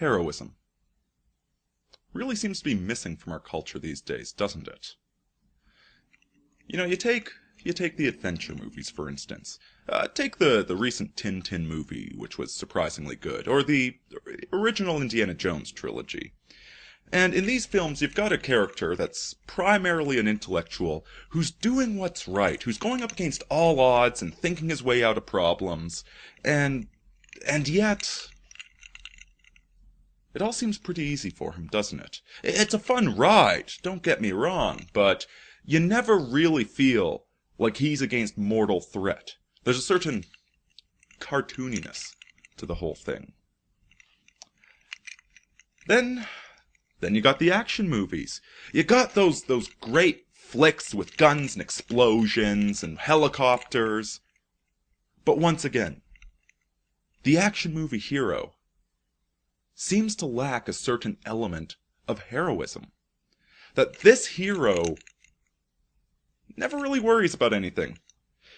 Heroism. Really seems to be missing from our culture these days, doesn't it? You know, you take the adventure movies, for instance. Take the recent Tintin movie, which was surprisingly good, or the original Indiana Jones trilogy. And in these films, you've got a character that's primarily an intellectual, who's doing what's right, who's going up against all odds and thinking his way out of problems, and yet it all seems pretty easy for him, doesn't it? It's a fun ride, don't get me wrong, but you never really feel like he's against mortal threat. There's a certain cartooniness to the whole thing. Then you got the action movies. You got those great flicks with guns and explosions and helicopters. But once again, the action movie hero seems to lack a certain element of heroism. That this hero never really worries about anything.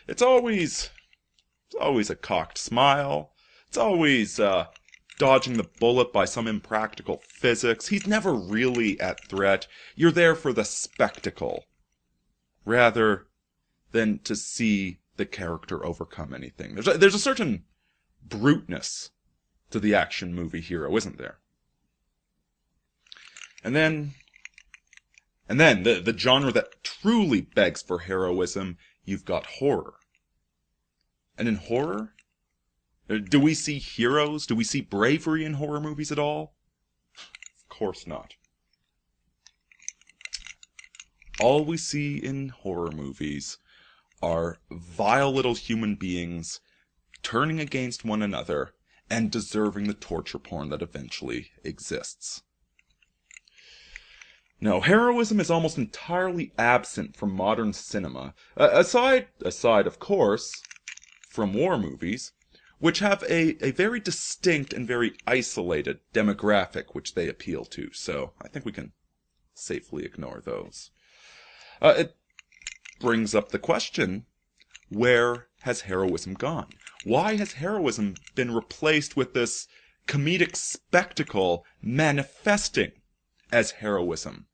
It's always a cocked smile. It's always dodging the bullet by some impractical physics. He's never really at threat. You're there for the spectacle, rather than to see the character overcome anything. There's a certain bruteness to the action movie hero, isn't there? And then the genre that truly begs for heroism, you've got horror. And in horror, do we see heroes? Do we see bravery in horror movies at all? Of course not. All we see in horror movies are vile little human beings turning against one another and deserving the torture porn that eventually exists. No, heroism is almost entirely absent from modern cinema, aside, of course, from war movies, which have a very distinct and very isolated demographic which they appeal to, so I think we can safely ignore those. It brings up the question, where has heroism gone? Why has heroism been replaced with this comedic spectacle manifesting as heroism?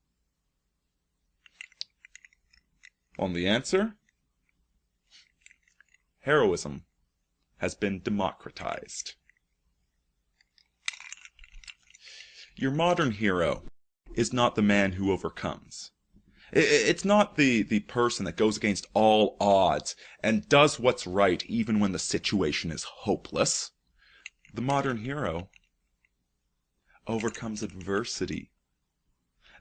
On the answer, heroism has been democratized. Your modern hero is not the man who overcomes. It's not the person that goes against all odds and does what's right even when the situation is hopeless. The modern hero overcomes adversity.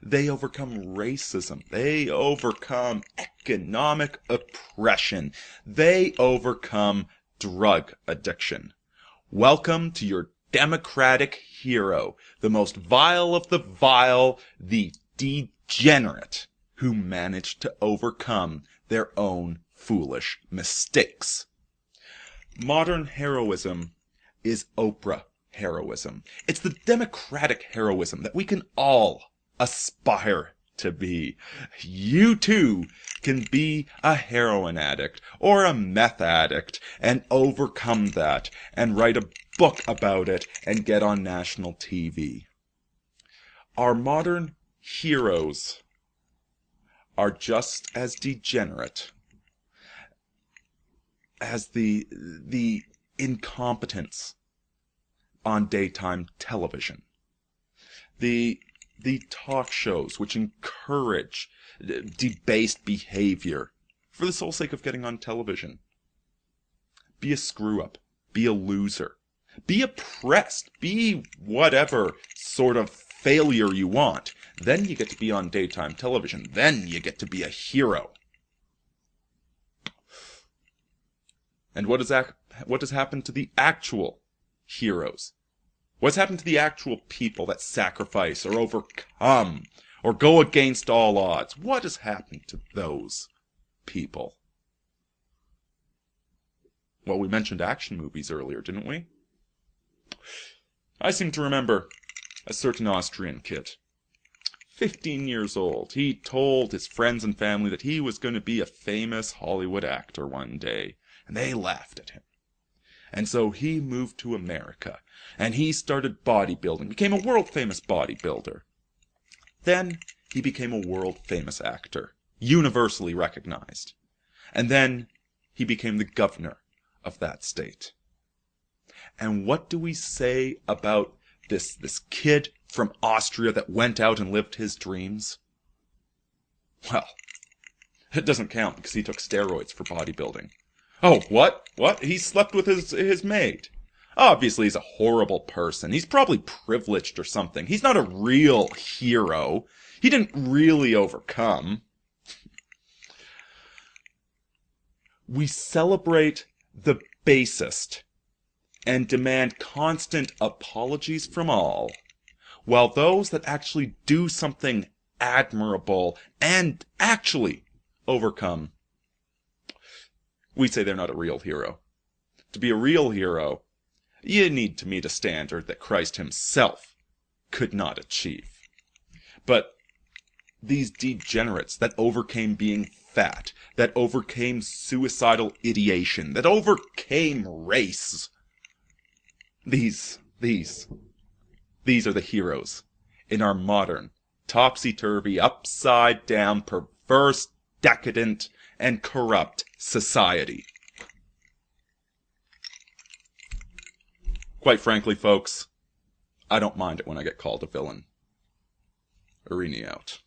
They overcome racism. They overcome economic oppression. They overcome drug addiction. Welcome to your democratic hero, the most vile of the vile, the degenerate, who managed to overcome their own foolish mistakes. Modern heroism is Oprah heroism. It's the democratic heroism that we can all aspire to be. You too can be a heroin addict or a meth addict and overcome that and write a book about it and get on national TV. Our modern heroes are just as degenerate as the incompetence on daytime television. The talk shows which encourage debased behavior for the sole sake of getting on television. Be a screw-up. Be a loser. Be oppressed. Be whatever sort of failure you want. Then you get to be on daytime television. Then you get to be a hero. And what has happened to the actual heroes? What's happened to the actual people that sacrifice or overcome or go against all odds? What has happened to those people? Well, we mentioned action movies earlier, didn't we? I seem to remember a certain Austrian kid, 15 years old. He told his friends and family that he was going to be a famous Hollywood actor one day, and they laughed at him. And so he moved to America, and he started bodybuilding, became a world-famous bodybuilder. Then he became a world-famous actor, universally recognized. And then he became the governor of that state. And what do we say about this kid from Austria that went out and lived his dreams? Well, it doesn't count because he took steroids for bodybuilding. Oh, what? What? He slept with his maid. Obviously, he's a horrible person. He's probably privileged or something. He's not a real hero. He didn't really overcome. We celebrate the basest and demand constant apologies from all, while those that actually do something admirable and actually overcome, we say they're not a real hero. To be a real hero, you need to meet a standard that Christ himself could not achieve. But these degenerates that overcame being fat, that overcame suicidal ideation, that overcame race, these are the heroes in our modern, topsy-turvy, upside-down, perverse, decadent, and corrupt society. Quite frankly, folks, I don't mind it when I get called a villain. Aurini out.